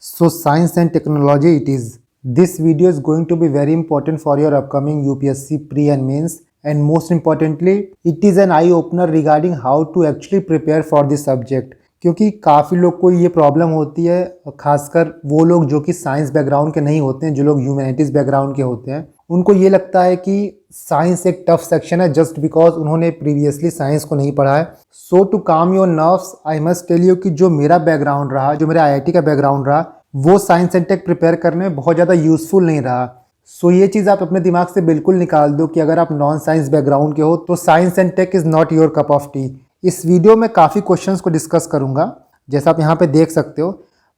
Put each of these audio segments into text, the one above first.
So science and technology it is. This video is going to be very important for your upcoming UPSC pre and mains, and most importantly it is an eye opener regarding how to actually prepare for this subject. क्योंकि काफ़ी लोग को ये problem होती है, खासकर वो लोग जो कि साइंस बैकग्राउंड के नहीं होते हैं, जो लोग ह्यूमैनिटीज़ बैकग्राउंड के होते हैं, उनको ये लगता है कि साइंस एक टफ सेक्शन है जस्ट बिकॉज उन्होंने प्रीवियसली साइंस को नहीं पढ़ा है. So to calm your nerves I must tell you कि जो मेरा बैकग्राउंड रहा, जो मेरा आईआईटी का बैकग्राउंड रहा, वो साइंस एंड टेक प्रिपेयर करने में बहुत ज़्यादा यूज़फुल नहीं रहा. सो ये चीज़ आप अपने दिमाग से बिल्कुल निकाल दो कि अगर आप नॉन साइंस बैकग्राउंड के हो तो science and tech is not your cup of tea. इस वीडियो में काफ़ी क्वेश्चंस को डिस्कस करूंगा जैसा आप यहाँ पे देख सकते हो.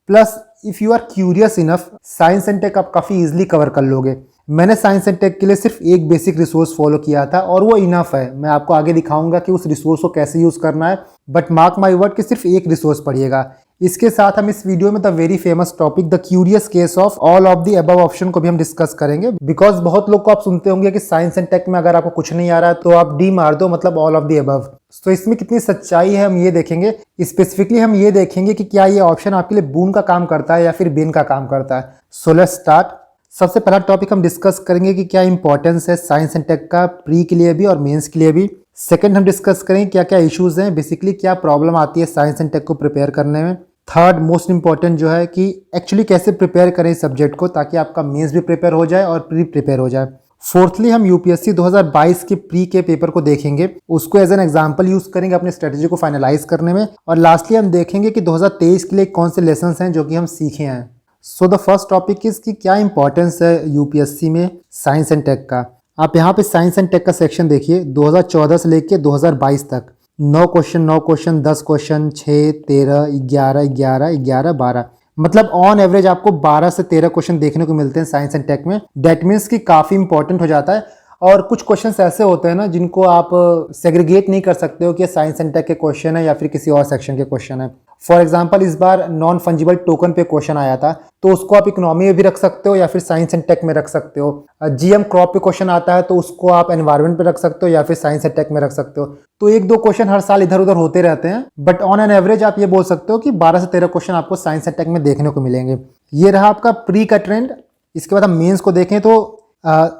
Plus if you are curious enough, science and tech आप काफ़ी ईजिली कवर कर लोगे. मैंने साइंस एंड टेक के लिए सिर्फ एक बेसिक रिसोर्स फॉलो किया था और वो इनफ है. मैं आपको आगे दिखाऊंगा कि उस रिसोर्स को कैसे यूज़ करना है, बट मार्क माई वर्ड कि सिर्फ एक रिसोर्स पढ़िएगा. इसके साथ हम इस वीडियो में the very famous topic the curious case of all of the above option को भी हम डिस्कस करेंगे. बिकॉज बहुत लोग को आप सुनते होंगे कि साइंस एंड टेक में अगर आपको कुछ नहीं आ रहा है तो आप डी मार दो, मतलब ऑल ऑफ द अबव. तो इसमें कितनी सच्चाई है हम ये देखेंगे. स्पेसिफिकली हम ये देखेंगे कि क्या ये ऑप्शन आपके लिए बून का काम करता है या फिर बेन का काम करता है. So let's start. सबसे पहला टॉपिक हम डिस्कस करेंगे कि क्या इंपॉर्टेंस है साइंस एंड टेक का प्री के लिए भी और मेंस के लिए भी. सेकंड हम डिस्कस करेंगे क्या क्या इश्यूज हैं, बेसिकली क्या प्रॉब्लम आती है साइंस एंड टेक को प्रिपेयर करने में. थर्ड मोस्ट इंपॉर्टेंट जो है कि एक्चुअली कैसे प्रिपेयर करें इस सब्जेक्ट को ताकि आपका मेंस भी प्रिपेयर हो जाए और प्री प्रिपेयर हो जाए. फोर्थली हम यूपीएससी 2022 के प्री के पेपर को देखेंगे, उसको एज एन एग्जांपल यूज करेंगे अपनी स्ट्रेटजी को फाइनलाइज करने में. और लास्टली हम देखेंगे कि 2023 के लिए कौन से लेसन्स हैं जो कि हम सीखे हैं. सो द फर्स्ट टॉपिक इज कि क्या इंपॉर्टेंस है यूपीएससी में साइंस एंड टेक का. आप यहाँ पे साइंस एंड टेक का सेक्शन देखिए. 2014 से लेके 2022 तक 9 क्वेश्चन, 10 क्वेश्चन, 6, 13, 11, 12, मतलब ऑन एवरेज आपको 12 से 13 क्वेश्चन देखने को मिलते हैं साइंस एंड टेक में. डेट मीन्स कि काफ़ी इंपॉर्टेंट हो जाता है. और कुछ क्वेश्चंस ऐसे होते हैं ना जिनको आप सेग्रीगेट नहीं कर सकते हो कि साइंस एंड टेक के क्वेश्चन है या फिर किसी और सेक्शन के क्वेश्चन है. फॉर एग्जांपल इस बार नॉन फंजिबल टोकन पे क्वेश्चन आया था, तो उसको आप इकोनॉमी में भी रख सकते हो या फिर साइंस एंड टेक में रख सकते हो. जीएम क्रॉप पे क्वेश्चन आता है तो उसको आप एनवायरमेंट पे रख सकते हो या फिर साइंस एंड टेक में रख सकते हो. तो एक दो क्वेश्चन हर साल इधर उधर होते रहते हैं, बट ऑन एन एवरेज आप ये बोल सकते हो कि 12 से 13 क्वेश्चन आपको साइंस एंड टेक में देखने को मिलेंगे. ये रहा आपका प्री का ट्रेंड. इसके बाद हम मेंस को देखें तो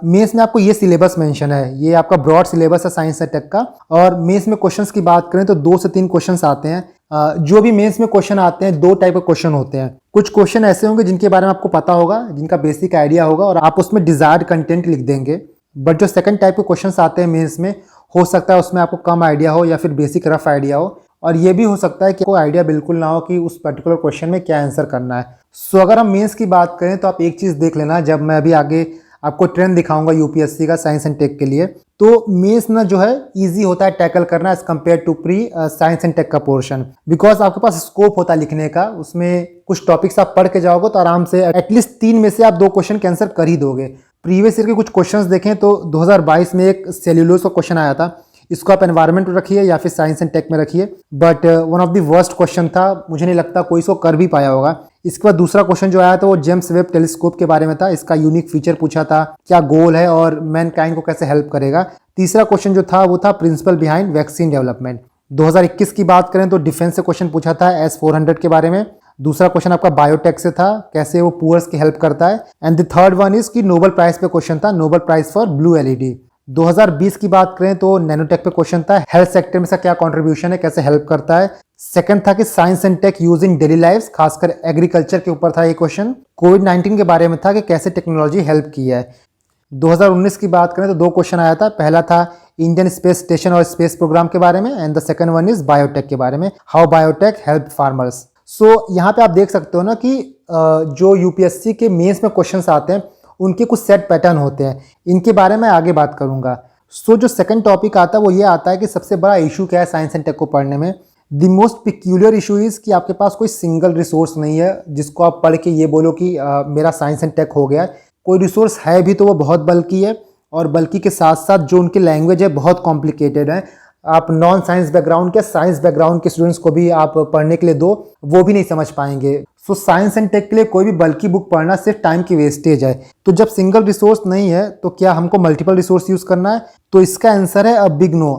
मेंस में आपको ये सिलेबस मेंशन है, ये आपका ब्रॉड सिलेबस है साइंस एंड टेक का. और मेंस में क्वेश्चंस की बात करें तो 2 से 3 क्वेश्चंस आते हैं. जो भी मेंस में क्वेश्चन आते हैं 2 टाइप के क्वेश्चन होते हैं. कुछ क्वेश्चन ऐसे होंगे जिनके बारे में आपको पता होगा, जिनका बेसिक आइडिया होगा और आप उसमें डिजायर्ड कंटेंट लिख देंगे. बट जो सेकंड टाइप के क्वेश्चन आते हैं मेंस में, हो सकता है उसमें आपको कम आइडिया हो या फिर बेसिक रफ आइडिया हो, और ये भी हो सकता है कि कोई आइडिया बिल्कुल ना हो कि उस पर्टिकुलर क्वेश्चन में क्या आंसर करना है. सो अगर हम मेंस की बात करें तो आप एक चीज़ देख लेना, जब मैं अभी आगे आपको ट्रेंड दिखाऊंगा यूपीएससी का साइंस एंड टेक के लिए, तो मेंस ना जो है इजी होता है टैकल करना as compare to pre science and tech का पोर्शन. बिकॉज आपके पास स्कोप होता है लिखने का, उसमें कुछ टॉपिक्स आप पढ़ के जाओगे तो आराम से एटलीस्ट 3 में से आप 2 क्वेश्चन के आंसर कर ही दोगे. प्रीवियस ईयर के कुछ क्वेश्चंस देखें तो 2022 में एक सेल्यूलोज का क्वेश्चन आया था, इसको आप एनवायरनमेंट में रखिए या फिर साइंस एंड टेक में रखिए, but one of the worst question था. मुझे नहीं लगता कोई इसको कर भी पाया होगा. इसके बाद दूसरा क्वेश्चन जो आया था वो जेम्स वेब टेलीस्कोप के बारे में था. इसका यूनिक फीचर पूछा था, क्या गोल है और मैनकाइंड को कैसे हेल्प करेगा. तीसरा क्वेश्चन जो था वो था प्रिंसिपल बिहाइंड वैक्सीन डेवलपमेंट. 2021 की बात करें तो डिफेंस से क्वेश्चन पूछा था S-400 के बारे में. दूसरा क्वेश्चन आपका बायोटेक से था, कैसे वो पुअर्स की हेल्प करता है. And the third one is कि नोबेल प्राइज पे क्वेश्चन था, Nobel prize for blue LED. 2020 की बात करें तो नैनोटेक पे क्वेश्चन था, हेल्थ सेक्टर में इसका क्या कंट्रीब्यूशन है, कैसे हेल्प करता है. सेकंड था कि science and tech use in daily life, खासकर एग्रीकल्चर के ऊपर था ये क्वेश्चन. कोविड-19 के बारे में था कि कैसे टेक्नोलॉजी हेल्प की है. 2019 की बात करें तो 2 क्वेश्चन आया था. पहला था इंडियन स्पेस स्टेशन और स्पेस प्रोग्राम के बारे में, and the second one is biotech के बारे में, हाउ बायोटेक हेल्प फार्मर्स. सो यहाँ पे आप देख सकते हो ना कि जो यूपीएससी के मेंस में क्वेश्चंस आते हैं उनके कुछ सेट पैटर्न होते हैं. इनके बारे में आगे बात करूंगा. सो जो सेकंड टॉपिक आता है वो ये आता है कि सबसे बड़ा इशू क्या है साइंस एंड टेक को पढ़ने में. The most peculiar issue is कि आपके पास कोई सिंगल रिसोर्स नहीं है जिसको आप पढ़ के ये बोलो कि मेरा साइंस एंड टेक हो गया. कोई रिसोर्स है भी तो वो बहुत बल्कि है, और बल्कि के साथ साथ जो उनकी लैंग्वेज है बहुत कॉम्प्लिकेटेड है. आप नॉन साइंस बैकग्राउंड के, साइंस बैकग्राउंड के स्टूडेंट्स को भी आप पढ़ने के लिए दो, वो भी नहीं समझ पाएंगे. सो साइंस एंड टेक के लिए कोई भी बल्कि बुक पढ़ना सिर्फ टाइम की वेस्टेज है. तो जब सिंगल रिसोर्स नहीं है तो क्या हमको मल्टीपल रिसोर्स यूज करना है? तो इसका आंसर है अ बिग नो.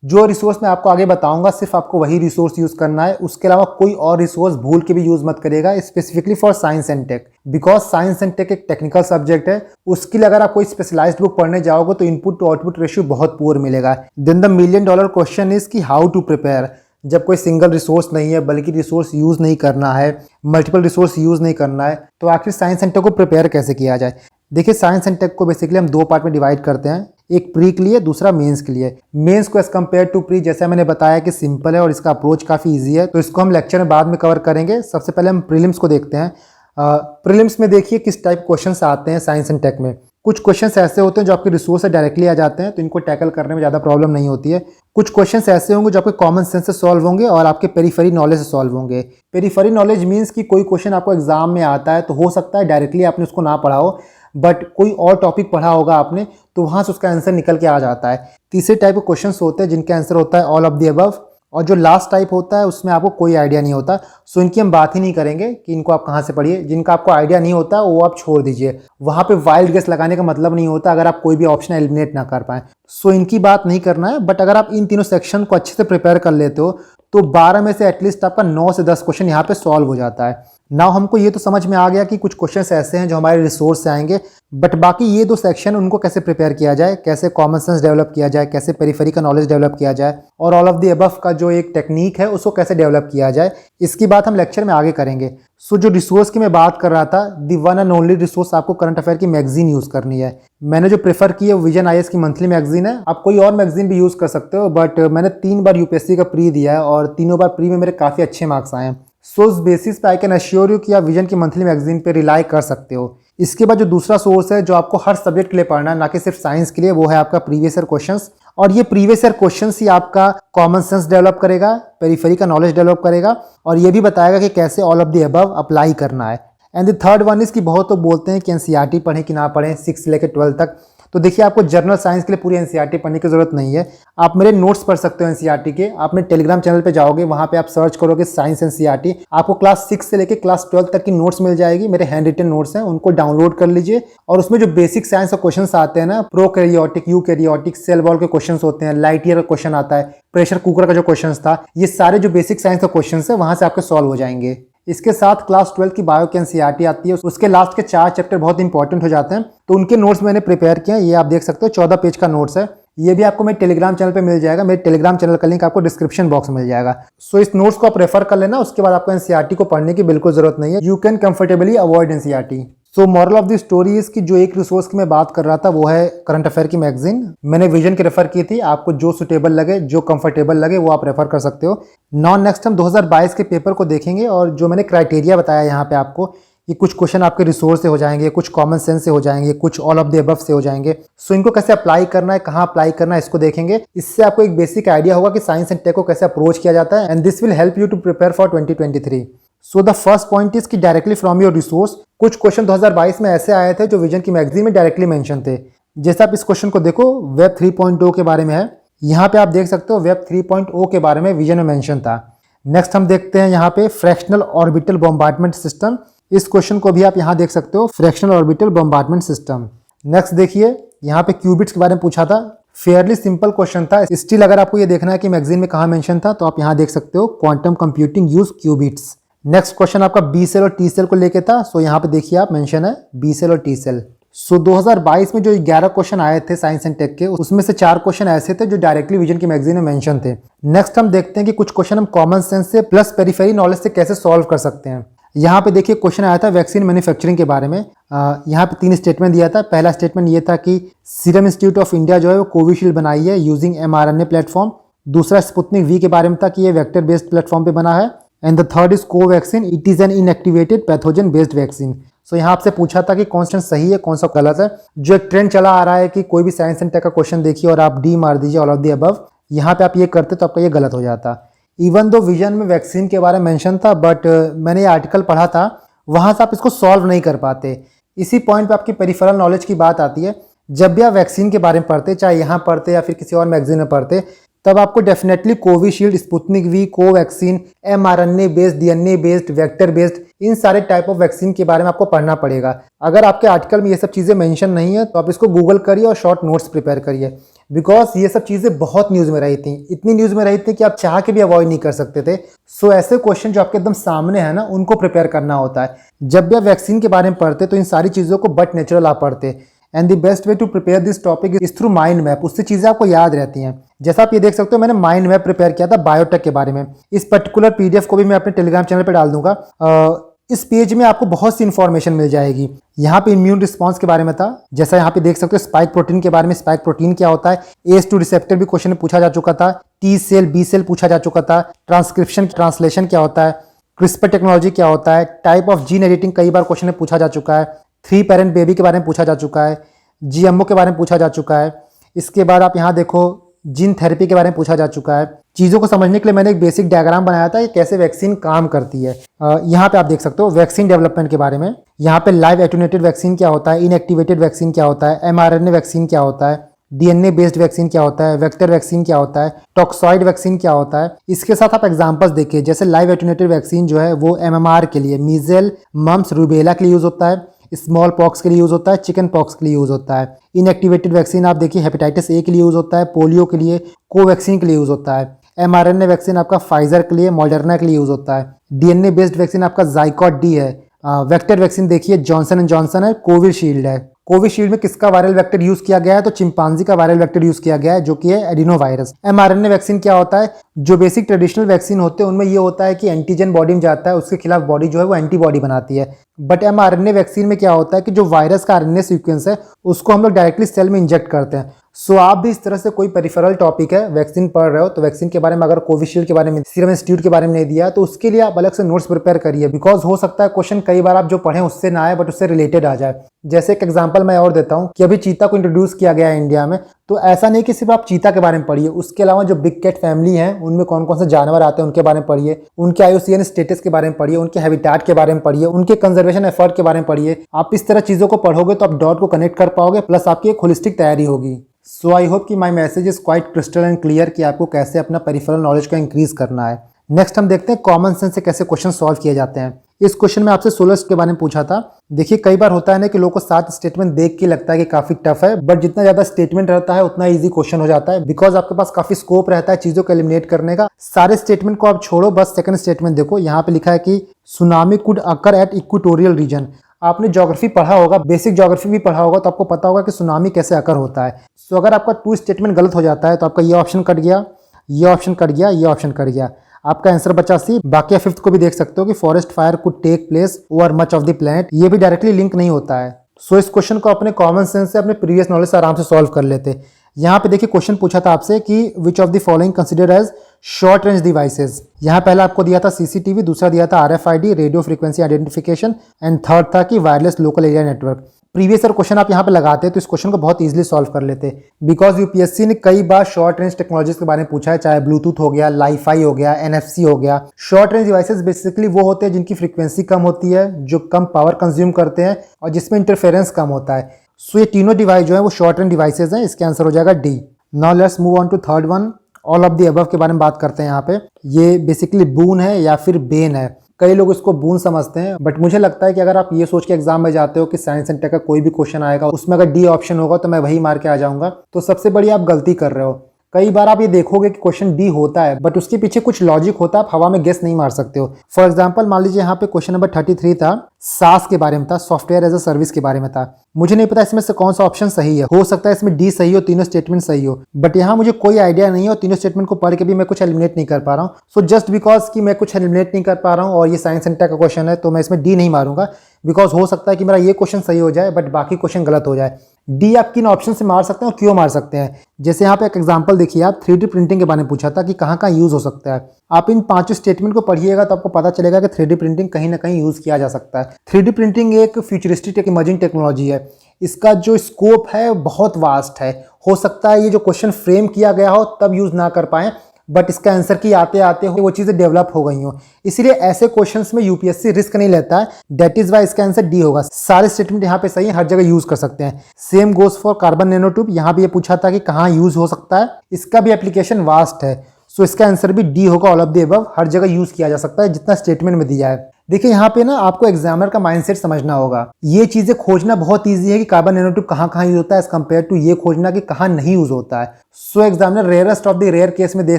जो रिसोर्स मैं आपको आगे बताऊंगा सिर्फ आपको वही रिसोर्स यूज करना है, उसके अलावा कोई और रिसोर्स भूल के भी यूज मत करिएगा, specifically for science and tech, because science and tech एक टेक्निकल सब्जेक्ट है। उसके लिए अगर आप कोई स्पेशलाइज्ड बुक पढ़ने जाओगे तो इनपुट टू आउटपुट रेशियो बहुत पुअर मिलेगा। Then the million dollar question is कि हाउ टू प्रिपेयर। जब कोई सिंगल रिसोर्स नहीं है बल्कि रिसोर्स यूज नहीं करना है, मल्टीपल रिसोर्स यूज नहीं करना है, तो आखिर साइंस एंड टेक को प्रिपेयर कैसे किया जाए। देखिए साइंस एंड टेक को बेसिकली हम दो पार्ट में डिवाइड करते हैं, एक प्री के लिए, दूसरा मेंस के लिए। मेंस को एज कम्पेयर टू प्री जैसा मैंने बताया कि सिंपल है और इसका अप्रोच काफ़ी इजी है, तो इसको हम लेक्चर में बाद में कवर करेंगे। सबसे पहले हम प्रीलिम्स को देखते हैं। प्रीलिम्स में देखिए किस टाइप क्वेश्चंस आते हैं साइंस एंड टेक में। कुछ क्वेश्चंस ऐसे होते हैं जो आपके रिसोर्स से डायरेक्टली आ जाते हैं, तो इनको टैकल करने में ज़्यादा प्रॉब्लम नहीं होती है। कुछ क्वेश्चंस ऐसे होंगे जो आपके कॉमन सेंस से सॉल्व होंगे और आपके पेरीफेरी नॉलेज से सॉल्व होंगे। पेरीफेरी नॉलेज मीन्स कि कोई क्वेश्चन आपको एग्जाम में आता है तो हो सकता है डायरेक्टली आपने उसको ना पढ़ा हो, बट कोई और टॉपिक पढ़ा होगा आपने तो वहाँ से उसका आंसर निकल के आ जाता है। तीसरे टाइप के क्वेश्चंस होते हैं जिनका आंसर होता है ऑल ऑफ द अबव, और जो लास्ट टाइप होता है उसमें आपको कोई आइडिया नहीं होता। सो इनकी हम बात ही नहीं करेंगे कि इनको आप कहाँ से पढ़िए। जिनका आपको आइडिया नहीं होता वो आप छोड़ दीजिए, वहाँ पे वाइल्ड गेस लगाने का मतलब नहीं होता अगर आप कोई भी ऑप्शन एलिमिनेट ना कर पाएँ। सो इनकी बात नहीं करना है, बट अगर आप इन तीनों सेक्शन को अच्छे से प्रिपेयर कर लेते हो तो 12 में से एटलीस्ट आपका 9 से 10 क्वेश्चन यहाँ पे सॉल्व हो जाता है। नाउ हमको ये तो समझ में आ गया कि कुछ क्वेश्चंस ऐसे हैं जो हमारे रिसोर्स से आएंगे, बट बाकी ये दो सेक्शन उनको कैसे प्रिपेयर किया जाए, कैसे कॉमन सेंस डेवलप किया जाए, कैसे पेरिफेरी का नॉलेज डेवलप किया जाए, और ऑल ऑफ द अबव का जो एक टेक्निक है उसको कैसे डेवलप किया जाए, इसकी बात हम लेक्चर में आगे करेंगे। सो जो रिसोर्स की मैं बात कर रहा था, दी वन एंड ओनली रिसोर्स आपको करंट अफेयर की मैगजीन यूज करनी है। मैंने जो प्रेफर की है विजन आईएएस की मंथली मैगजीन है। आप कोई और मैगजीन भी यूज कर सकते हो, बट मैंने 3 बार यूपीएससी का प्री दिया है और तीनों बार प्री में मेरे काफी अच्छे मार्क्स आए हैं। सो उस बेसिस पे आई कैन अश्योर यू कि आप विजन की मंथली मैगजीन पे रिलाई कर सकते हो। इसके बाद जो दूसरा सोर्स है जो आपको हर सब्जेक्ट के लिए पढ़ना है, ना कि सिर्फ साइंस के लिए, वो है आपका प्रीवियस ईयर क्वेश्चंस। और ये प्रीवियस ईयर क्वेश्चंस ही आपका कॉमन सेंस डेवलप करेगा, पेरिफेरी का नॉलेज डेवलप करेगा, और ये भी बताएगा कि कैसे all of the above apply करना है। And the third one is कि बहुत लोग बोलते हैं कि एनसीईआरटी पढ़ें कि ना पढ़ें 6 से लेकर 12 तक। तो देखिए आपको जनरल साइंस के लिए पूरी एनसीईआरटी पढ़ने की जरूरत नहीं है। आप मेरे नोट्स पढ़ सकते हो एनसीईआरटी के। आप मेरे टेलीग्राम चैनल पे जाओगे, वहां पे आप सर्च करोगे साइंस एनसीईआरटी, आपको क्लास 6 से लेकर क्लास 12 तक की नोट्स मिल जाएगी। मेरे हैंड रिटन नोट्स हैं, उनको डाउनलोड कर लीजिए। और उसमें जो बेसिक साइंस के क्वेश्चन आते हैं ना, प्रोकैरियोटिक, यूकैरियोटिक, सेल वॉल के क्वेश्चन होते हैं, लाइट ईयर का क्वेश्चन आता है, प्रेशर कुकर का जो क्वेश्चन था, ये सारे जो बेसिक साइंस के क्वेश्चन है वहां से आपके सॉल्व हो जाएंगे। इसके साथ क्लास 12 की बायो की एनसीईआरटी आती है, उसके लास्ट के 4 चैप्टर बहुत इंपॉर्टेंट हो जाते हैं, तो उनके नोट्स मैंने प्रिपेयर किए हैं। ये आप देख सकते हो 14 पेज का नोट्स है। ये भी आपको मेरे टेलीग्राम चैनल पे मिल जाएगा। मेरे टेलीग्राम चैनल का लिंक आपको डिस्क्रिप्शन बॉक्स में मिल जाएगा। सो इस नोट्स को आप रेफर कर लेना, उसके बाद आपको एनसीईआरटी को पढ़ने की बिल्कुल जरूरत नहीं है। You can comfortably avoid NCERT. So moral of the story is कि जो एक रिसोर्स की मैं बात कर रहा था वो है करंट अफेयर की मैगजीन। मैंने विजन की रेफर की थी। आपको जो सुटेबल लगे, जो कंफर्टेबल लगे, वो आप रेफर कर सकते हो। नॉन नेक्स्ट हम 2022 के पेपर को देखेंगे, और जो मैंने क्राइटेरिया बताया यहाँ पे आपको कि कुछ क्वेश्चन आपके रिसोर्स से हो जाएंगे, कुछ कॉमन सेंस से हो जाएंगे, कुछ ऑल ऑफ द अबव से हो जाएंगे। सो इनको कैसे अप्लाई करना है, कहाँ अप्लाई करना है, इसको देखेंगे। इससे आपको एक बेसिक आइडिया होगा कि साइंस एंड टेक को कैसे अप्रोच किया जाता है, and this will help you to prepare for 2023। So the first point is कि डायरेक्टली फ्रॉम योर रिसोर्स। कुछ क्वेश्चन 2022 में ऐसे आए थे जो विजन की मैगजीन में डायरेक्टली मेंशन थे। जैसे आप इस क्वेश्चन को देखो, वेब 3.0 के बारे में है। यहाँ पे आप देख सकते हो वेब 3.0 के बारे में विजन में मेंशन था। नेक्स्ट हम देखते हैं यहाँ पे फ्रैक्शनल ऑर्बिटल बॉम्बार्डमेंट सिस्टम। इस क्वेश्चन को भी आप यहाँ देख सकते हो, fractional orbital bombardment system. Next देखिए, यहाँ पे क्यूबिट्स के बारे में पूछा था। फेयरली सिंपल क्वेश्चन था। स्टिल अगर आपको ये देखना है कि मैगजीन में कहाँ मेंशन था, तो आप यहाँ देख सकते हो, quantum computing use qubits. Next question आपका बी सेल और टी सेल को लेके था। सो यहाँ पे देखिए आप, मेंशन है बी सेल और टी सेल। सो 2022 में जो 11 क्वेश्चन आए थे साइंस एंड टेक के, उसमें से 4 क्वेश्चन ऐसे थे जो डायरेक्टली विजन की मैगजीन में मेंशन थे। नेक्स्ट हम देखते हैं कि कुछ क्वेश्चन हम कॉमन सेंस से प्लस पेरिफेरी नॉलेज से कैसे सॉल्व कर सकते हैं। यहाँ पे देखिए क्वेश्चन आया था वैक्सीन मैन्युफैक्चरिंग के बारे में। यहाँ पे 3 स्टेटमेंट दिया था। पहला स्टेटमेंट ये था कि सीरम इंस्टीट्यूट ऑफ इंडिया जो है वो कोविशील्ड बनाई है यूजिंग mRNA प्लेटफॉर्म। दूसरा स्पुतनिक वी के बारे में था कि ये वेक्टर बेस्ड प्लेटफॉर्म पे बना है। And the third is Covaxin, it is an inactivated pathogen based vaccine. So यहाँ आपसे पूछा था कि कौन सा सही है, कौन सा गलत है। जो एक ट्रेंड चला आ रहा है कि कोई भी साइंस एंड टेक का क्वेश्चन देखिए और आप डी मार दीजिए ऑल ऑफ द अबव। यहाँ पे आप ये करते तो आपका ये गलत हो जाता। इवन दो विजन में वैक्सीन के बारे में मेंशन था, बट मैंने ये आर्टिकल पढ़ा था, वहाँ से आप इसको सॉल्व नहीं कर पाते। इसी पॉइंट पे आपकी पेरिफेरल नॉलेज की बात आती है। जब भी आप वैक्सीन के बारे में पढ़ते, चाहे यहाँ पढ़ते या फिर किसी और मैगजीन में पढ़ते, तब आपको definitely Covishield, Sputnik V, Covaxin, mRNA based, DNA based, vector based, इन सारे टाइप ऑफ वैक्सीन के बारे में आपको पढ़ना पड़ेगा। अगर आपके आर्टिकल में ये सब चीज़ें मेंशन नहीं है तो आप इसको गूगल करिए और शॉर्ट नोट्स प्रिपेयर करिए। बिकॉज ये सब चीज़ें बहुत न्यूज़ में रही थी, इतनी न्यूज़ में रही थी कि आप चाह के भी अवॉइड नहीं कर सकते थे। सो ऐसे क्वेश्चन जो आपके एकदम सामने है ना, उनको प्रिपेयर करना होता है। जब भी आप वैक्सीन के बारे में पढ़ते तो इन सारी चीज़ों को बट नेचुरल आप पढ़ते, and the best way to prepare this topic is through mind map. उससे चीज़ें आपको याद रहती हैं। जैसा आप ये देख सकते हो, मैंने माइंड मैप प्रिपेयर किया था बायोटेक के बारे में। इस पर्टिकुलर पीडीएफ को भी मैं अपने टेलीग्राम चैनल पर डाल दूंगा। इस पेज में आपको बहुत सी इंफॉर्मेशन मिल जाएगी। यहाँ पे इम्यून रिस्पांस के बारे में था, जैसा यहाँ पे देख सकते हो स्पाइक प्रोटीन के बारे में। स्पाइक प्रोटीन क्या होता है, ACE2 रिसेप्टर भी क्वेश्चन में पूछा जा चुका था, टी सेल बी सेल पूछा जा चुका था, ट्रांसक्रिप्शन ट्रांसलेशन क्या होता है, क्रिस्पर टेक्नोलॉजी क्या होता है, टाइप ऑफ जीन एडिटिंग कई बार क्वेश्चन में पूछा जा चुका है, 3 पेरेंट बेबी के बारे में पूछा जा चुका है, GMO के बारे में पूछा जा चुका है। इसके बाद आप यहाँ देखो जीन थेरेपी के बारे में पूछा जा चुका है। चीज़ों को समझने के लिए मैंने एक बेसिक डायग्राम बनाया था कि कैसे वैक्सीन काम करती है। यहाँ पे आप देख सकते हो वैक्सीन डेवलपमेंट के बारे में। यहाँ पे लाइव एटेन्यूएटेड वैक्सीन क्या होता है, इनएक्टिवेटेड वैक्सीन क्या होता है, mRNA वैक्सीन क्या होता है, DNA बेस्ड वैक्सीन क्या होता है, वेक्टर वैक्सीन क्या होता है, टॉक्सॉइड वैक्सीन क्या होता है। इसके साथ आप एग्जांपल्स देखिए, जैसे लाइव एटेन्यूएटेड वैक्सीन जो है वो MMR के लिए, मीजल मम्स रूबेला के लिए यूज होता है, स्मॉल पॉक्स के लिए यूज होता है, चिकन पॉक्स के लिए यूज होता है। इनएक्टिवेटेड वैक्सीन आप देखिए हेपेटाइटिस A के लिए यूज होता है, पोलियो के लिए, कोवैक्सीन के लिए यूज होता है। mRNA वैक्सीन आपका फाइजर के लिए, मॉडर्ना के लिए यूज होता है। DNA बेस्ड वैक्सीन आपका ज़ाइकोट डी है। वेक्टर वैक्सीन देखिए जॉनसन एंड जॉनसन है, कोविशील्ड है। कोविशील्ड में किसका वायरल वेक्टर यूज किया गया है, तो चिंपांजी का वायरल वेक्टर यूज किया गया है, जो कि है एडिनो वायरस। mRNA वैक्सीन क्या होता है, जो बेसिक ट्रेडिशनल वैक्सीन होते हैं उनमें ये होता है कि एंटीजन बॉडी में जाता है, उसके खिलाफ बॉडी जो है वो एंटीबॉडी बनाती है। बट mRNA वैक्सीन में क्या होता है कि जो वायरस का RNA सीक्वेंस है उसको हम लोग डायरेक्टली सेल में इंजेक्ट करते हैं। सो आप भी इस तरह से कोई पेरिफेरल टॉपिक है, वैक्सीन पढ़ रहे हो, तो वैक्सीन के बारे में अगर कोविशील्ड के बारे में, सीरम इंस्टीट्यूट के बारे में नहीं दिया तो उसके लिए आप अलग से नोट्स प्रिपेयर करिए। बिकॉज हो सकता है क्वेश्चन कई बार आप जो पढ़ें उससे ना आए बट उससे रिलेटेड आ जाए। जैसे एक एग्जांपल मैं और देता हूँ कि अभी चीता को इंट्रोड्यूस किया गया है इंडिया में, तो ऐसा नहीं कि सिर्फ आप चीता के बारे में पढ़िए, उसके अलावा जो बिग कैट फैमिली है उनमें कौन कौन से जानवर आते हैं उनके बारे में पढ़िए, उनके IUCN स्टेटस के बारे में पढ़िए, उनके हैबिटेट के बारे में पढ़िए, उनके कंजर्वेशन एफर्ट के बारे में पढ़िए। आप इस तरह चीज़ों को पढ़ोगे तो आप डॉट को कनेक्ट कर पाओगे, प्लस आपकी एक होलिस्टिक तैयारी होगी। सो आई होप कि my message is quite crystal and clear कि आपको कैसे अपना पेरिफेरल नॉलेज को इंक्रीज करना है। नेक्स्ट हम देखते हैं कॉमन सेंस से कैसे क्वेश्चन सॉल्व किए जाते हैं। इस क्वेश्चन में आपसे सोलर्स के बारे में पूछा था। देखिए कई बार होता है ना कि लोगों को 7 स्टेटमेंट देख के लगता है कि काफी टफ है, बट जितना ज्यादा स्टेटमेंट रहता है उतना इजी क्वेश्चन हो जाता है, बिकॉज आपके पास काफी स्कोप रहता है चीजों को एलिमिनेट करने का। सारे स्टेटमेंट को आप छोड़ो, बस सेकंड स्टेटमेंट देखो। यहाँ पे लिखा है कि tsunami could occur at equatorial region. आपने ज्योग्राफी पढ़ा होगा, बेसिक ज्योग्राफी भी पढ़ा होगा, तो आपको पता होगा कि सुनामी कैसे अकर होता है। सो अगर आपका 2 स्टेटमेंट गलत हो जाता है तो आपका ये ऑप्शन कट गया, ये ऑप्शन कट गया, ये ऑप्शन कट गया, आपका आंसर बचा सी। बाकी 5th को भी देख सकते हो कि forest fire could take place over much of the planet, ये भी डायरेक्टली लिंक नहीं होता है। सो इस क्वेश्चन को अपने कॉमन सेंस से, अपने प्रीवियस नॉलेज से आराम से सॉल्व कर लेते। यहाँ पे देखिए क्वेश्चन पूछा था आपसे कि which of the following considered as short range devices. यहाँ पहला आपको दिया था CCTV, दूसरा दिया था RFID radio frequency identification, and third था कि wireless local area network. Previous year question आप यहाँ पे लगाते तो इस क्वेश्चन को बहुत इजीली सॉल्व कर लेते, बिकॉज UPSC ने कई बार शॉर्ट रेंज टेक्नोलॉजीज के बारे में पूछा है, चाहे ब्लूटूथ हो गया, लाईफाई हो गया, NFC हो गया। शॉर्ट रेंज डिवाइसेस बेसिकली वो होते हैं जिनकी फ्रीक्वेंसी कम होती है, जो कम पावर कंज्यूम करते हैं और जिसमें इंटरफेरेंस कम होता है। सो ये तीनों डिवाइस जो है वो शॉर्ट रेंज डिवाइसेज हैं। इसके आंसर हो जाएगा D। Now let's move on to third one, all of the above के बारे में बात करते हैं। यहाँ पे ये बेसिकली बून है या फिर बेन है। कई लोग इसको बून समझते हैं, बट मुझे लगता है कि अगर आप ये सोच के एग्जाम में जाते हो कि साइंस सेंटर का कोई भी क्वेश्चन आएगा उसमें अगर D ऑप्शन होगा तो मैं वही मार के आ जाऊंगा, तो सबसे बड़ी आप गलती कर रहे हो। कई बार आप ये देखोगे कि क्वेश्चन D होता है बट उसके पीछे कुछ लॉजिक होता है, आप हवा में गेस नहीं मार सकते हो। फॉर एग्जांपल मान लीजिए यहाँ पे क्वेश्चन नंबर 33 था, SaaS के बारे में था, सॉफ्टवेयर एज अ सर्विस के बारे में था। मुझे नहीं पता इसमें से कौन सा ऑप्शन सही है, हो सकता है इसमें D सही हो, तीनों स्टेटमेंट सही हो, बट यहाँ मुझे कोई आइडिया नहीं है और तीनों स्टेटमेंट को पढ़ के भी मैं कुछ एलिमिनेट नहीं कर पा रहा हूँ। सो जस्ट बिकॉज कि मैं कुछ एलिमिनेट नहीं कर पा रहा हूँ और ये साइंस सेंटर का क्वेश्चन है तो मैं इसमें D नहीं मारूंगा, बिकॉज हो सकता है कि मेरा ये क्वेश्चन सही हो जाए बट बाकी क्वेश्चन गलत हो जाए। D आप किन ऑप्शन से मार सकते हैं और क्यों मार सकते हैं। जैसे यहाँ पे एक एग्जांपल देखिए, आप 3D प्रिंटिंग के बारे में पूछा था कि कहाँ कहाँ यूज हो सकता है। आप इन 5 स्टेटमेंट को पढ़िएगा तो आपको पता चलेगा कि 3D प्रिंटिंग कहीं ना कहीं यूज किया जा सकता है। 3D प्रिंटिंग एक फ्यूचरिस्टिक एक इमर्जिंग टेक्नोलॉजी है। इसका जो स्कोप है बहुत वास्ट है। हो सकता है ये जो क्वेश्चन फ्रेम किया गया हो तब यूज ना कर पाए, बट इसका आंसर की आते आते वो चीज़ें डेवलप हो गई हो, इसीलिए ऐसे क्वेश्चंस में UPSC रिस्क नहीं लेता है। दैट इज वाई इसका आंसर D होगा। सारे स्टेटमेंट यहाँ पे सही है, हर जगह यूज कर सकते हैं। Same goes for carbon nano tube. यहाँ भी ये पूछा था कि कहाँ यूज हो सकता है, इसका भी एप्लीकेशन वास्ट है। सो इसका आंसर भी D होगा, ऑल ऑफ द अबव। हर जगह यूज किया जा सकता है जितना स्टेटमेंट में दिया है। देखिए यहाँ पे ना आपको एग्जामिनर का माइंडसेट समझना होगा। ये चीजें खोजना बहुत ईजी है कि कार्बन नैनोट्यूब कहाँ कहाँ यूज होता है एज कम्पेयर टू ये खोजना कि कहाँ नहीं यूज होता है। So examiner rarest of the rare case में दे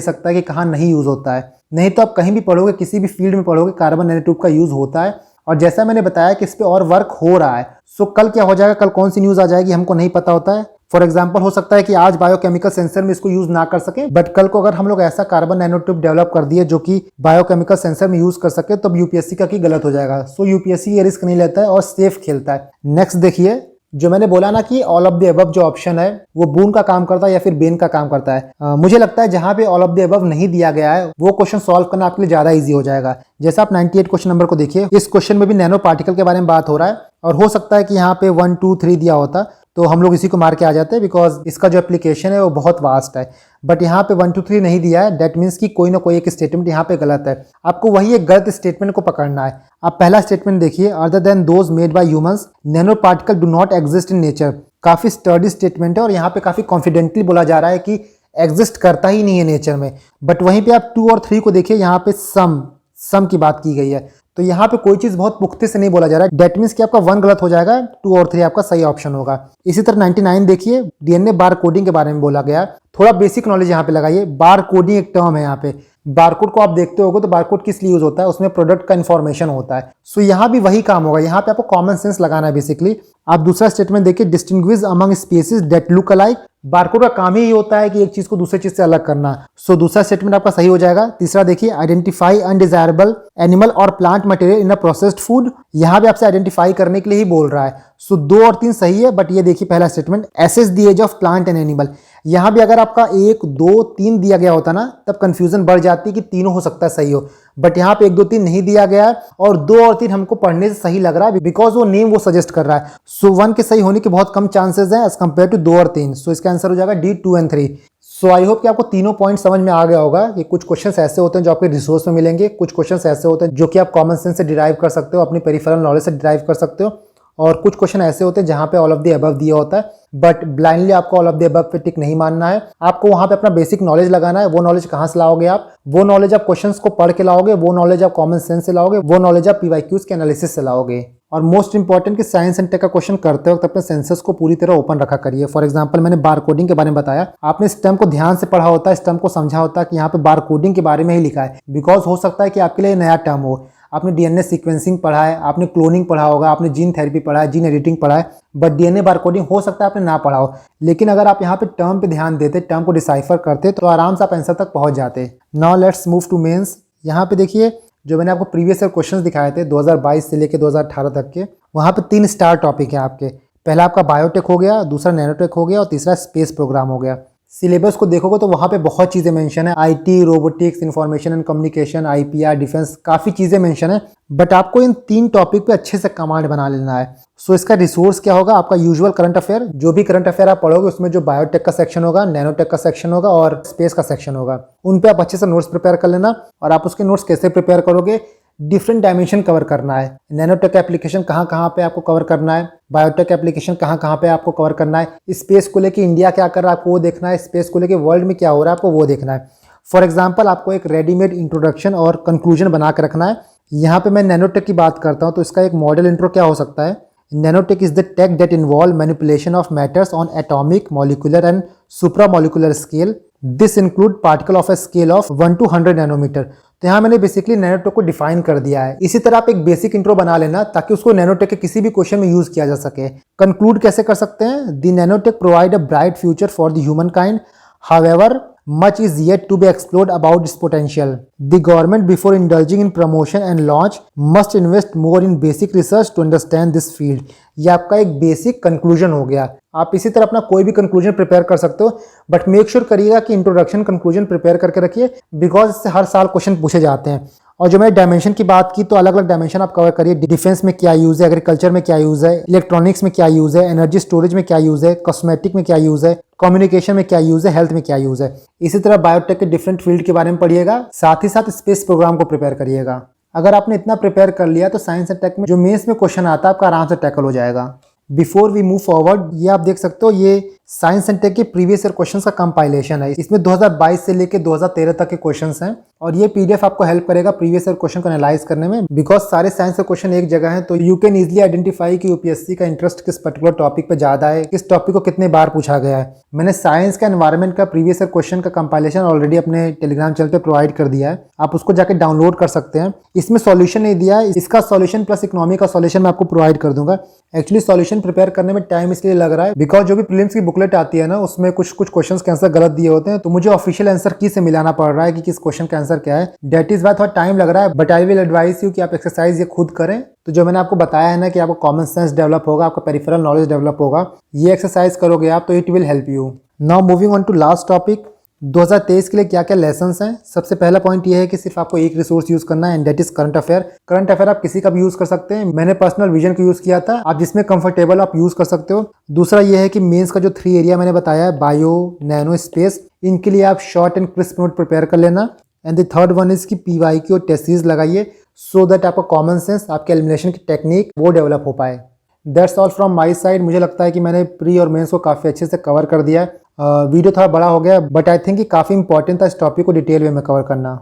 सकता है कि कहाँ नहीं यूज होता है। नहीं तो आप कहीं भी पढ़ोगे, किसी भी फील्ड में पढ़ोगे, कार्बन नैनोट्यूब का यूज होता है। और जैसा मैंने बताया कि इस पे और वर्क हो रहा है। सो कल क्या हो जाएगा, कल कौन सी न्यूज आ जाएगी हमको नहीं पता होता है। फॉर एग्जाम्पल हो सकता है कि आज बायोकेमिकल सेंसर में इसको यूज ना कर सके, बट कल को अगर हम लोग ऐसा कार्बन नैनोट्यूब डेवलप कर दिए जो कि बायोकेमिकल सेंसर में यूज कर सके, तब यूपीएससी का की गलत हो जाएगा। सो यूपीएससी ये रिस्क नहीं लेता है और सेफ खेलता है। नेक्स्ट देखिए, जो मैंने बोला ना कि ऑल ऑफ द अबव जो ऑप्शन है वो बून का काम करता है या फिर बेन का काम करता है। मुझे लगता है जहां पे ऑल ऑफ द अबव नहीं दिया गया है वो क्वेश्चन सॉल्व करना आपके लिए ज्यादा इजी हो जाएगा। जैसा आप 98 क्वेश्चन नंबर को देखिए, इस क्वेश्चन में भी नैनो पार्टिकल के बारे में बात हो रहा है और हो सकता है कि यहाँ पे 1 2 3 दिया होता तो हम लोग इसी को मार के आ जाते हैं, बिकॉज इसका जो एप्लीकेशन है वो बहुत वास्ट है। बट यहाँ पे 1 2 3 नहीं दिया है, दैट मीन्स कि कोई ना कोई एक स्टेटमेंट यहाँ पे गलत है। आपको वही एक गलत स्टेटमेंट को पकड़ना है। आप पहला स्टेटमेंट देखिए, other than those made by humans nano particle do not exist in nature. काफी स्टडी स्टेटमेंट है और यहाँ पे काफी कॉन्फिडेंटली बोला जा रहा है कि एग्जिस्ट करता ही नहीं है नेचर में। बट वहीं पे आप 2 और 3 को देखिए, यहाँ पे सम की बात की गई है। तो यहाँ पे कोई चीज बहुत पुख्ते से नहीं बोला जा रहा है। डेट मीन्स कि आपका 1 गलत हो जाएगा, 2 और 3 आपका सही ऑप्शन होगा। इसी तरह 99 देखिए, डीएनए बार कोडिंग के बारे में बोला गया। थोड़ा बेसिक नॉलेज यहाँ पे लगाइए। बार कोडिंग एक टर्म है। यहाँ पे बारकोड को आप देखते होगे तो बारकोड किस लिए यूज होता है, उसमें प्रोडक्ट का इन्फॉर्मेशन होता है। सो यहाँ भी वही काम होगा। यहाँ पे आपको कॉमन सेंस लगाना है बेसिकली। आप दूसरा स्टेटमेंट देखिए, distinguish among species that look alike. Barcode का काम ही होता है कि एक चीज को दूसरे चीज से अलग करना। सो दूसरा स्टेटमेंट आपका सही हो जाएगा। तीसरा देखिए, आइडेंटिफाई अनडिजायरेबल एनिमल और plant material in a processed food. यहाँ भी आपसे आइडेंटिफाई करने के लिए ही बोल रहा है। सो 2 और 3 सही है, बट ये देखिए पहला statement, assess the age of plant and animal. यहाँ भी अगर आपका 1 2 3 दिया गया होता ना, तब कंफ्यूजन बढ़ जाती कि तीनों हो सकता है सही हो। बट यहाँ पे 1 2 3 नहीं दिया गया है और 2 और 3 हमको पढ़ने से सही लग रहा है, बिकॉज वो नेम वो सजेस्ट कर रहा है। सो 1 के सही होने के बहुत कम चांसेस हैं एज कम्पेयर टू 2 और 3। सो इसका आंसर हो जाएगा D 2 and 3। So I hope कि आपको तीनों पॉइंट समझ में आ गया होगा कि कुछ क्वेश्चंस ऐसे होते हैं जो आपके रिसोर्स में मिलेंगे, कुछ क्वेश्चंस ऐसे होते हैं जो कि आप कॉमन सेंस से डिराइव कर सकते हो, अपनी पेरिफेरल नॉलेज से डिराइव कर सकते हो, और कुछ क्वेश्चन ऐसे होते हैं जहां पे ऑल ऑफ द अबव दिया होता है। बट ब्लाइंडली आपको ऑल ऑफ द अबव पे टिक नहीं मानना है। आपको वहां पे अपना बेसिक नॉलेज लगाना है। वो नॉलेज कहां से लाओगे आप? वो नॉलेज आप क्वेश्चंस को पढ़ के लाओगे, वो नॉलेज आप कॉमन सेंस से लाओगे, वो नॉलेज आप पीवाईक्यूज के एनालिसिस से लाओगे। और मोस्ट इंपॉर्टेंट कि साइंस एंड टेक का क्वेश्चन करते वक्त अपने सेंसस को पूरी तरह ओपन रखा करिए। फॉर एग्जांपल मैंने बार कोडिंग के बारे में बताया, आपने इस टर्म को ध्यान से पढ़ा होता है, इस टर्म को समझा होता है कि यहाँ पे बार कोडिंग के बारे में ही लिखा है, बिकॉज हो सकता है कि आपके लिए नया टर्म हो। आपने डीएनए सीक्वेंसिंग पढ़ा है, आपने क्लोनिंग पढ़ा होगा, आपने जीन थेरेपी पढ़ा है, जीन एडिटिंग पढ़ा है, बट डीएनए बार कोडिंग हो सकता है आपने ना पढ़ा हो। लेकिन अगर आप यहाँ पे टर्म पे ध्यान देते, टर्म को डिसाइफर करते, तो आराम से आप आंसर तक पहुंच जाते। Now let's move to mains. यहाँ पे देखिए, जो मैंने आपको प्रीवियस ईयर क्वेश्चंस दिखाए थे 2022 से लेकर 2018 तक के, वहाँ पे 3 स्टार टॉपिक है आपके। पहला आपका बायोटेक हो गया, दूसरा नैनोटेक हो गया और तीसरा स्पेस प्रोग्राम हो गया। सिलेबस को देखोगे तो वहाँ पे बहुत चीज़ें मेंशन है, IT, robotics, information and communication, IPR, defence, काफ़ी चीज़ें मेंशन है। बट आपको इन 3 टॉपिक पे अच्छे से कमांड बना लेना है। सो इसका रिसोर्स क्या होगा? आपका यूजुअल करंट अफेयर, जो भी करंट अफेयर आप पढ़ोगे उसमें जो बायोटेक का सेक्शन होगा, नैनोटेक का सेक्शन होगा और स्पेस का सेक्शन होगा, उन पे आप अच्छे से नोट्स प्रिपेयर कर लेना। और आप उसके नोट्स कैसे प्रिपेयर करोगे? डिफरेंट डायमेंशन कवर करना है। नैनोटेक एप्लीकेशन कहाँ कहाँ पे आपको कवर करना है, बायोटेक एप्लीकेशन कहाँ कहाँ पे आपको कवर करना है, स्पेस को लेके इंडिया क्या कर रहा है आपको वो देखना है, स्पेस को लेके वर्ल्ड में क्या हो रहा है आपको वो देखना है। फॉर एग्जाम्पल आपको एक रेडीमेड इंट्रोडक्शन और कंक्लूजन बना के रखना है। यहाँ पे मैं नैनोटेक की बात करता हूँ तो इसका एक मॉडल इंट्रो क्या हो सकता है? Nanotech is the tech that involve manipulation of matters on atomic, molecular and supramolecular scale. This include particle of a scale of 1 to 100 nanometer. तो यहाँ मैंने बेसिकली नैनोटेक को डिफाइन कर दिया है। इसी तरह आप एक बेसिक इंट्रो बना लेना ताकि उसको नैनोटेक के किसी भी क्वेश्चन में यूज किया जा सके। कंक्लूड कैसे कर सकते हैं? The nanotech provide a bright future for the human kind, however much is yet to be explored about its potential. The government, before indulging in promotion and launch, must invest more in basic research to understand this field. ये आपका एक basic conclusion हो गया। आप इसी तरह अपना कोई भी कंक्लूजन प्रिपेयर कर सकते हो, बट मेक श्योर करिएगा कि इंट्रोडक्शन कंक्लूजन प्रिपेयर करके रखिए, बिकॉज इससे हर साल क्वेश्चन पूछे जाते हैं। और जो मैंने डायमेंशन की बात की तो अलग अलग डायमेंशन आप कवर करिए। डिफेंस में क्या यूज है, एग्रीकल्चर में क्या यूज है, इलेक्ट्रॉनिक्स में क्या यूज है, एनर्जी स्टोरेज में क्या यूज है, कॉस्मेटिक में क्या यूज है, कम्युनिकेशन में क्या यूज है, हेल्थ में क्या यूज है। इसी तरह बायोटेक के डिफरेंट फील्ड के बारे में पढ़िएगा, साथ ही साथ स्पेस प्रोग्राम को प्रिपेयर करिएगा। अगर आपने इतना प्रिपेयर कर लिया तो साइंस एंड टेक में जो मेंस में क्वेश्चन आता है आपका आराम से टैकल हो जाएगा। बिफोर वी मूव फॉरवर्ड, ये आप देख सकते हो, ये साइंस एंड टेक के प्रीवियस ईयर क्वेश्चंस का कंपाइलेशन है। इसमें 2022 से लेके 2013 तक के क्वेश्चंस हैं और ये पीडीएफ आपको हेल्प करेगा प्रीवियस ईयर क्वेश्चन को एनालाइज करने में, बिकॉज सारे साइंस के क्वेश्चन एक जगह हैं, तो यू कैन इजीली आइडेंटिफाई कि यूपीएससी का इंटरेस्ट किस पर्टिकुलर टॉपिक पे ज्यादा है, किस टॉपिक को कितने बार पूछा गया है। मैंने साइंस का एनवायरमेंट का प्रीवियस ईयर क्वेश्चन का कंपाइलेशन ऑलरेडी अपने टेलीग्राम चैनल पे प्रोवाइड कर दिया है, आप उसको जाके डाउनलोड कर सकते हैं। इसमें सॉल्यूशन नहीं दिया है, इसका सॉल्यूशन प्लस इकोनॉमी का सॉल्यूशन मैं आपको प्रोवाइड कर दूंगा। एक्चुअली सॉल्यूशन प्रिपेयर करने में टाइम इसलिए लग रहा है बिकॉज जो भी प्रीलिम्स की बुकलेट आती है ना, उसमें कुछ क्वेश्चंस के आंसर गलत दिए होते हैं, तो मुझे ऑफिशियल आंसर की से मिलाना पड़ रहा है कि किस क्वेश्चन का आंसर क्या है। डेट इज वाई थोड़ा टाइम लग रहा है, but I will advice you कि आप एक्सरसाइज ये खुद करें। तो जो मैंने आपको बताया है ना कि आपको कॉमन सेंस डेवलप होगा, आपका पेरिफेरल नॉलेज डेवलप होगा, ये एक्सरसाइज करोगे आप तो it will help you. Now moving on to last topic, 2023 के लिए क्या क्या लेसन्स हैं। सबसे पहला पॉइंट ये है कि सिर्फ आपको एक रिसोर्स यूज करना है and that is current affair. Current affair आप किसी का भी यूज कर सकते हैं, मैंने पर्सनल विजन को यूज किया था, आप जिसमें कंफर्टेबल आप यूज कर सकते हो। दूसरा ये है कि मेंस का जो 3 एरिया मैंने बताया है, बायो, नैनो, स्पेस, इनके लिए आप short and crisp note prepare कर लेना। And the third one is कि पीवाईक्यू और टेस्ट सीरीज लगाइए सो दैट आपका कॉमन सेंस, आपके एलिमिनेशन की टेक्निक वो डेवलप हो पाए। That's all from my side. मुझे लगता है कि मैंने प्री और मेंस को काफ़ी अच्छे से कवर कर दिया है। वीडियो थोड़ा बड़ा हो गया बट आई थिंक कि काफ़ी इंपॉर्टेंट था इस टॉपिक को डिटेल वे में कवर करना।